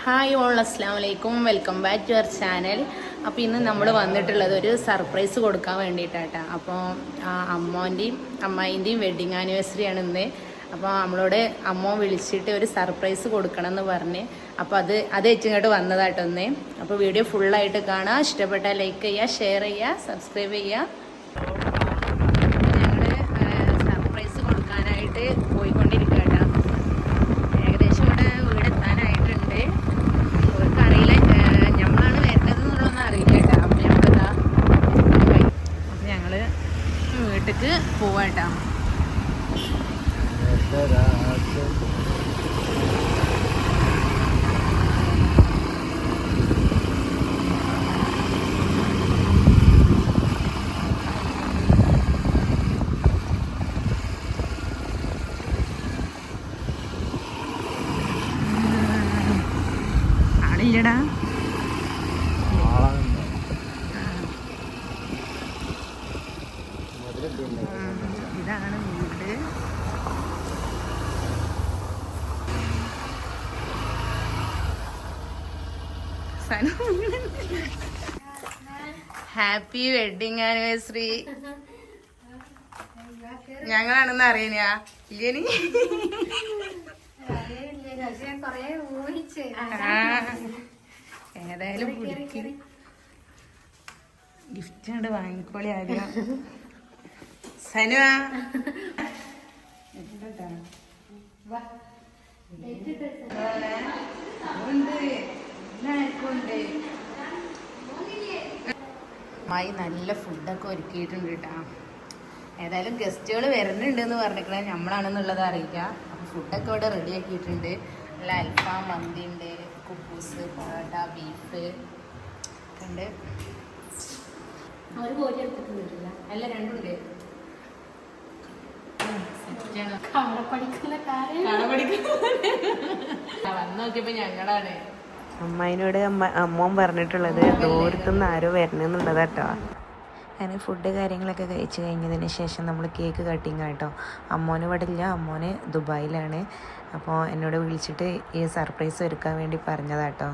Hi all, അസ്സാം വലൈക്കും. Welcome back to our channel. അപ്പോൾ ഇന്ന് നമ്മൾ വന്നിട്ടുള്ളത് ഒരു സർപ്രൈസ് കൊടുക്കാൻ വേണ്ടിയിട്ടാണ്. അപ്പോൾ അമ്മോൻ്റെയും അമ്മായിൻ്റെയും വെഡ്ഡിങ് ആനിവേഴ്സറിയാണ് ഇന്ന്. അപ്പോൾ നമ്മളോട് അമ്മ വിളിച്ചിട്ട് ഒരു സർപ്രൈസ് കൊടുക്കണം എന്ന് പറഞ്ഞ്, അപ്പോൾ അത് വെച്ചിങ്ങോട്ട് വന്നതായിട്ടൊന്ന്. അപ്പോൾ വീഡിയോ ഫുള്ളായിട്ട് കാണാം. ഇഷ്ടപ്പെട്ടാൽ ലൈക്ക് ചെയ്യുക, ഷെയർ ചെയ്യുക, സബ്സ്ക്രൈബ് ചെയ്യുക. ഞങ്ങൾ സർപ്രൈസ് കൊടുക്കാനായിട്ട് പോയിക്കൊണ്ടിരിക്കുക. വീട്ടിക്ക് പോവാട്ടാ. ആളില്ലടാ. ഇതാണ് വീട്. Happy wedding anniversary. ഞങ്ങളാണെന്ന് അറിയണ ഇല്ലനി. ഏതായാലും ഗിഫ്റ്റ് ഉണ്ട്, വാങ്ങിക്കോളി ആദ്യം. സനുവാ മായി നല്ല ഫുഡൊക്കെ ഒരുക്കിയിട്ടുണ്ട് കേട്ടാ. ഏതായാലും ഗസ്റ്റുകൾ വരുന്നുണ്ട് എന്ന് പറഞ്ഞിരിക്കണേ നമ്മളാണെന്നുള്ളത് അറിയിക്കാം. അപ്പോൾ ഫുഡൊക്കെ ഇവിടെ റെഡി ആക്കിയിട്ടുണ്ട്. നല്ല അൽഫാം, മന്തി ഉണ്ട്, കുബൂസ്, പൊറോട്ട, ബീഫ് ഉണ്ട്. അല്ല, രണ്ടുണ്ട്. വന്ന് നോക്കിയപ്പോ ഞങ്ങളാണ്. അമ്മായിനോട് അമ്മോൻ പറഞ്ഞിട്ടുള്ളത് ദൂരത്തുനിന്ന് ആരോ വരണമെന്നുള്ളതാട്ടോ. അങ്ങനെ ഫുഡ് കാര്യങ്ങളൊക്കെ കഴിച്ച് കഴിഞ്ഞതിന് ശേഷം നമ്മൾ കേക്ക് കട്ടിങ് കേട്ടോ. അമ്മോന് ഇവിടെ ഇല്ല, അമ്മോന് ദുബായിലാണ്. അപ്പോൾ എന്നോട് വിളിച്ചിട്ട് ഈ സർപ്രൈസ് ഒരുക്കാൻ വേണ്ടി പറഞ്ഞതാട്ടോ.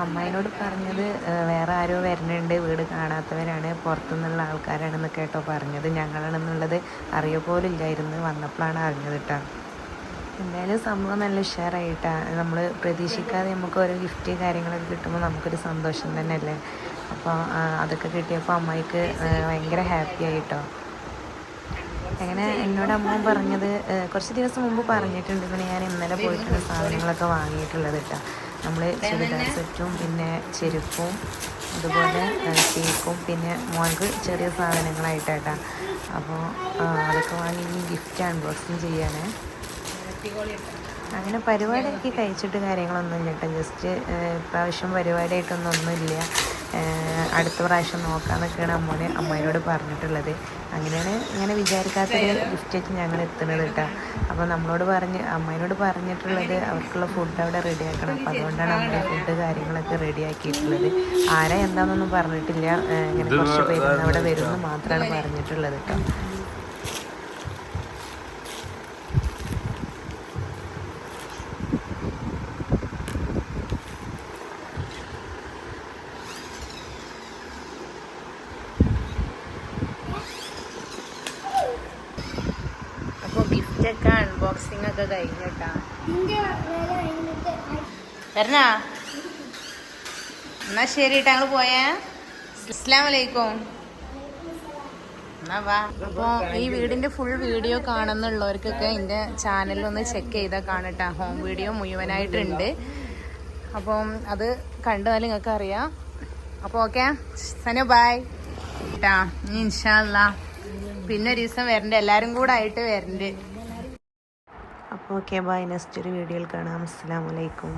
അമ്മായിനോട് പറഞ്ഞത് വേറെ ആരോ വരുന്നുണ്ട്, വീട് കാണാത്തവരാണ്, പുറത്തുനിന്നുള്ള ആൾക്കാരാണെന്ന് കേട്ടോ പറഞ്ഞത്. ഞങ്ങളാണെന്നുള്ളത് അറിയ പോലും ഇല്ലായിരുന്നു, വന്നപ്പോഴാണ് അറിഞ്ഞത് കേട്ടോ. എന്തായാലും സംഭവം നല്ല ഉഷാറായിട്ടാണ്. നമ്മൾ പ്രതീക്ഷിക്കാതെ നമുക്ക് ഓരോ ഗിഫ്റ്റ് കാര്യങ്ങളൊക്കെ കിട്ടുമ്പോൾ നമുക്കൊരു സന്തോഷം തന്നെയല്ലേ. അപ്പോൾ അതൊക്കെ കിട്ടിയപ്പോൾ അമ്മായിക്ക് ഭയങ്കര ഹാപ്പി ആയിട്ടോ. അങ്ങനെ എന്നോട് അമ്മ പറഞ്ഞത് കുറച്ച് ദിവസം മുമ്പ് പറഞ്ഞിട്ടുണ്ട്. പിന്നെ ഞാൻ ഇന്നലെ പോയിട്ടാണ് സാധനങ്ങളൊക്കെ വാങ്ങിയിട്ടുള്ളത് കേട്ടോ. നമ്മൾ ചുരിദാർ സെറ്റും പിന്നെ ചെരുപ്പും അതുപോലെ കേക്കും പിന്നെ മോൾക്ക് ചെറിയ സാധനങ്ങളായിട്ടാ. അപ്പോൾ അതൊക്കെ വാങ്ങി ഗിഫ്റ്റ് അൺബോക്സിങ് ചെയ്യാണ്. അങ്ങനെ പരിപാടിയൊക്കെ കഴിച്ചിട്ട് കാര്യങ്ങളൊന്നും ഇല്ല കേട്ടോ. ജസ്റ്റ് ഇപ്രാവശ്യം പരിപാടിയായിട്ടൊന്നുമില്ല. അടുത്ത പ്രാവശ്യം നോക്കാമെന്നൊക്കെയാണ് അമ്മയോട് പറഞ്ഞിട്ടുള്ളത്. അങ്ങനെയാണ് ഇങ്ങനെ വിചാരിക്കാത്തൊരു ഗിഫ്റ്റായിട്ട് ഞങ്ങൾ എത്തുന്നത് കേട്ടോ. അപ്പോൾ അമ്മയോട് പറഞ്ഞിട്ടുള്ളത് അവർക്കുള്ള ഫുഡ് അവിടെ റെഡിയാക്കണം. അപ്പോൾ അതുകൊണ്ടാണ് നമ്മുടെ ഫുഡ് കാര്യങ്ങളൊക്കെ റെഡിയാക്കിയിട്ടുള്ളത്. ആരാ എന്താണെന്നൊന്നും പറഞ്ഞിട്ടില്ല. ഇങ്ങനെ കുറച്ച് പേര് അവിടെ വരുമെന്ന് മാത്രമാണ് പറഞ്ഞിട്ടുള്ളത് കേട്ടോ. അപ്പോൾ ഗിഫ്റ്റൊക്കെ അൺബോക്സിംഗ് ഒക്കെ കഴിഞ്ഞിട്ടാ. വരണാ? എന്നാ ശരി കേട്ടോ, ഞങ്ങൾ പോയേ. അസ്സലാമു അലൈക്കും. എന്നാ വാ. അപ്പോൾ ഈ വീടിൻ്റെ ഫുൾ വീഡിയോ കാണുന്നുള്ളവർക്കൊക്കെ എൻ്റെ ചാനലൊന്ന് ചെക്ക് ചെയ്താൽ കാണട്ടാ. Home video മുഴുവനായിട്ടുണ്ട്. അപ്പം അത് കണ്ടാൽ നിങ്ങൾക്ക് അറിയാം. അപ്പോൾ ഓക്കെ സനു, ബൈ കേട്ടാ. ഇനി ഇൻഷാ അല്ലാ പിന്നെ ഒരു ദിവസം വരണ്ട്, എല്ലാവരും കൂടെ ആയിട്ട് വരണ്ട്. അപ്പോൾ ഓക്കെ ബൈ. നെക്സ്റ്റ് ഒരു വീഡിയോയിൽ കാണാം. അസ്സലാമു അലൈക്കും.